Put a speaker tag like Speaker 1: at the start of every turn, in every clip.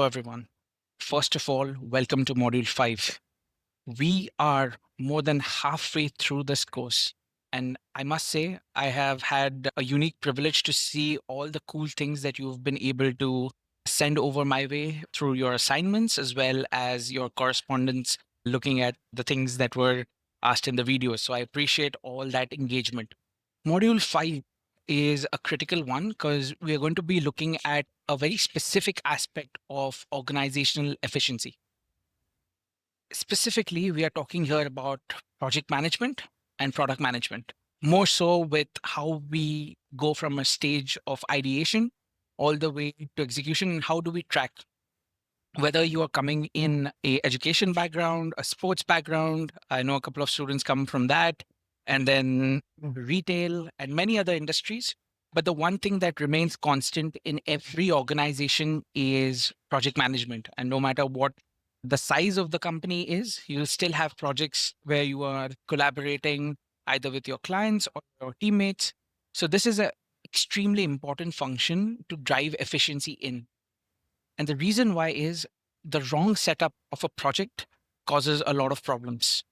Speaker 1: Hello, everyone. First of all, welcome to Module 5. We are more than halfway through this course. And I must say, I have had a unique privilege to see all the cool things that you've been able to send over my way through your assignments as well as your correspondence, looking at the things that were asked in the video. So I appreciate all that engagement. Module 5 is a critical one because we are going to be looking at a very specific aspect of organizational efficiency. Specifically, we are talking here about project management and product management, more so with how we go from a stage of ideation all the way to execution and how do we track whether you are coming in a education background, a sports background. I know a couple of students come from that, and then retail and many other industries. But the one thing that remains constant in every organization is project management. And no matter what the size of the company is, you'll still have projects where you are collaborating either with your clients or your teammates. So this is a extremely important function to drive efficiency in. And the reason why is the wrong setup of a project causes a lot of problems,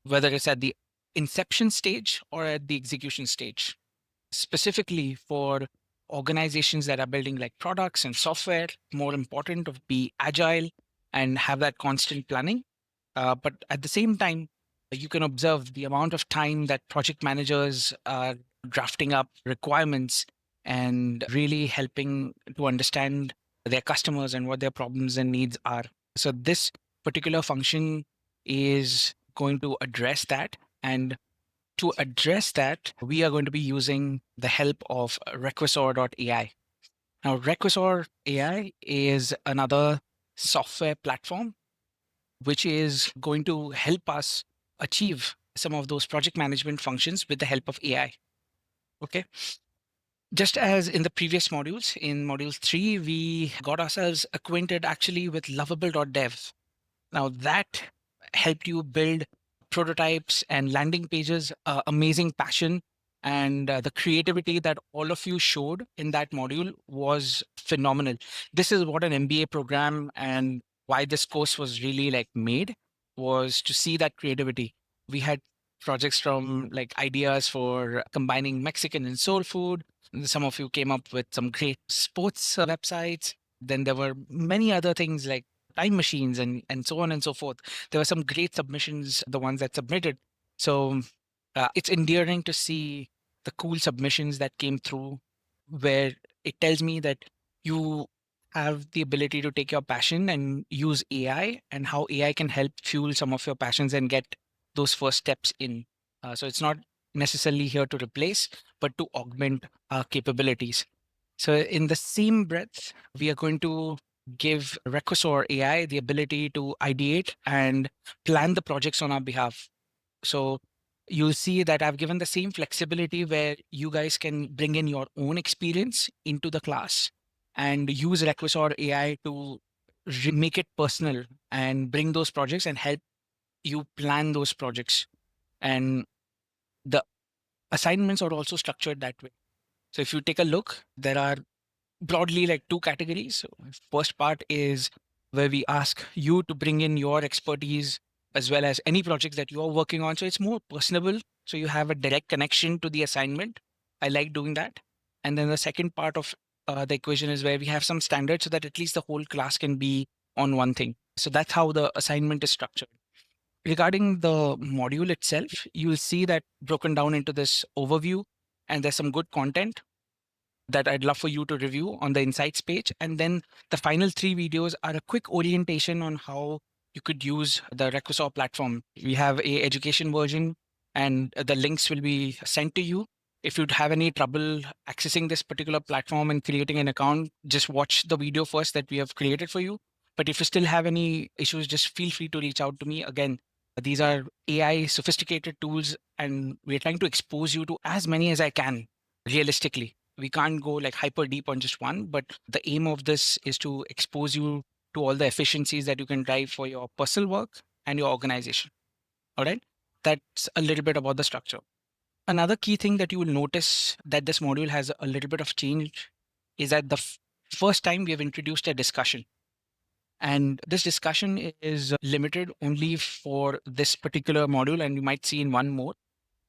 Speaker 1: whether it's at the inception stage or at the execution stage. Specifically for organizations that are building like products and software, more important to be agile and have that constant planning. But at the same time, you can observe the amount of time that project managers are drafting up requirements and really helping to understand their customers and what their problems and needs are. So this particular function is going to address that. And to address that, we are going to be using the help of Requisor.ai. Now, Requisor AI is another software platform which is going to help us achieve some of those project management functions with the help of AI. Okay. Just as in the previous modules, in module 3, we got ourselves acquainted actually with lovable.dev. Now that helped you build prototypes and landing pages, amazing passion. And the creativity that all of you showed in that module was phenomenal. This is what an MBA program and why this course was really like made was to see that creativity. We had projects from like ideas for combining Mexican and soul food. Some of you came up with some great sports websites. Then there were many other things like time machines and so on and so forth. There were some great submissions, the ones that submitted. So it's endearing to see the cool submissions that came through where it tells me that you have the ability to take your passion and use AI and how AI can help fuel some of your passions and get those first steps in. So it's not necessarily here to replace, but to augment our capabilities. So in the same breath, we are going to give Requisor AI the ability to ideate and plan the projects on our behalf. So you'll see that I've given the same flexibility where you guys can bring in your own experience into the class and use Requisor AI to make it personal and bring those projects and help you plan those projects. And the assignments are also structured that way. So if you take a look, there are broadly like two categories. So first part is where we ask you to bring in your expertise as well as any projects that you're working on. So it's more personable. So you have a direct connection to the assignment. I like doing that. And then the second part of the equation is where we have some standards so that at least the whole class can be on one thing. So that's how the assignment is structured. Regarding the module itself, you will see that broken down into this overview, and there's some good content that I'd love for you to review on the insights page. And then the final 3 videos are a quick orientation on how you could use the Requisor platform. We have a education version and the links will be sent to you. If you'd have any trouble accessing this particular platform and creating an account, just watch the video first that we have created for you. But if you still have any issues, just feel free to reach out to me. Again, these are AI sophisticated tools and we're trying to expose you to as many as I can realistically. We can't go like hyper deep on just one, but the aim of this is to expose you to all the efficiencies that you can drive for your personal work and your organization. All right. That's a little bit about the structure. Another key thing that you will notice that this module has a little bit of change is that the first time we have introduced a discussion. And this discussion is limited only for this particular module, and you might see in one more.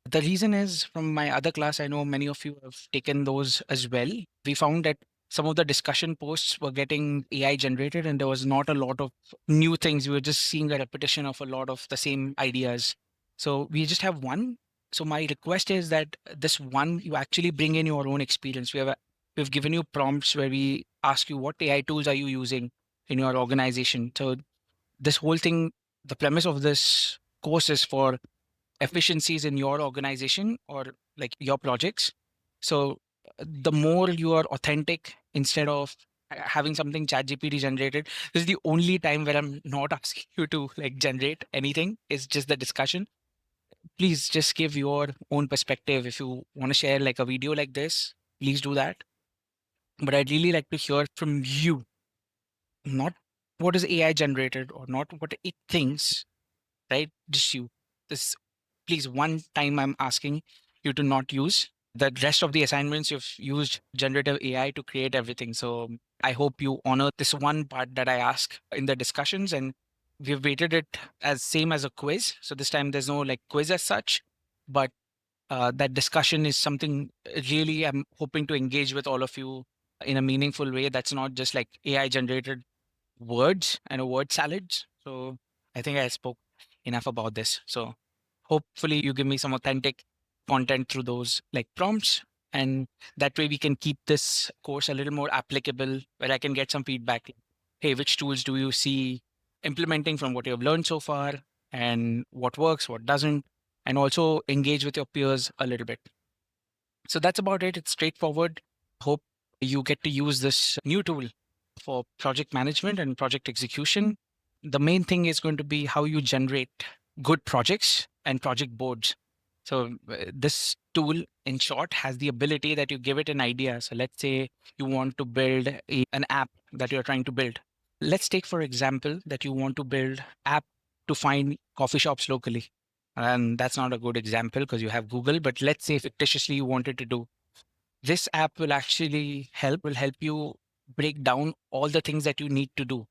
Speaker 1: The reason is from my other class, I know many of you have taken those as well. We found that some of the discussion posts were getting AI generated, and there was not a lot of new things. We were just seeing a repetition of a lot of the same ideas. So we just have one. So my request is that this one, you actually bring in your own experience. We've given you prompts where we ask you what AI tools are you using in your organization. So this whole thing, the premise of this course is for efficiencies in your organization or like your projects. So the more you are authentic instead of having something chat gpt generated, this is the only time where I'm not asking you to like generate anything. It's just the discussion. Please just give your own perspective. If you want to share like a video like this, please do that. But I'd really like to hear from you, not what is AI generated or not what it thinks, right? Just you. This, please, one time I'm asking you to not use. The rest of the assignments, you've used generative AI to create everything. So I hope you honor this one part that I ask in the discussions, and we've rated it as same as a quiz. So this time there's no like quiz as such, but that discussion is something really I'm hoping to engage with all of you in a meaningful way. That's not just like AI generated words and a word salad. So I think I spoke enough about this. So hopefully you give me some authentic content through those like prompts. And that way we can keep this course a little more applicable where I can get some feedback. Hey, which tools do you see implementing from what you've learned so far, and what works, what doesn't, and also engage with your peers a little bit. So that's about it. It's straightforward. Hope you get to use this new tool for project management and project execution. The main thing is going to be how you generate good projects and project boards. So this tool, in short, has the ability that you give it an idea. So let's say you want to build an app that you're trying to build. Let's take, for example, that you want to build app to find coffee shops locally. And that's not a good example because you have Google, but let's say fictitiously you wanted to do this app will actually will help you break down all the things that you need to do.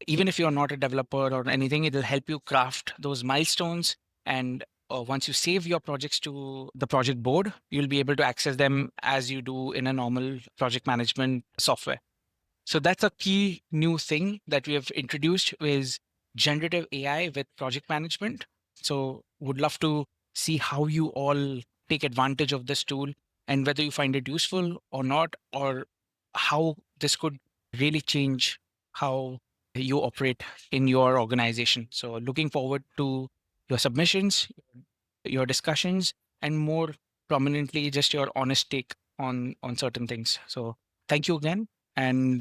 Speaker 1: Even if you're not a developer or anything, it'll help you craft those milestones. And once you save your projects to the project board, you'll be able to access them as you do in a normal project management software. So that's a key new thing that we have introduced is generative AI with project management. So would love to see how you all take advantage of this tool and whether you find it useful or not, or how this could really change how you operate in your organization. So looking forward to your submissions, your discussions, and more prominently, just your honest take on certain things. So thank you again, and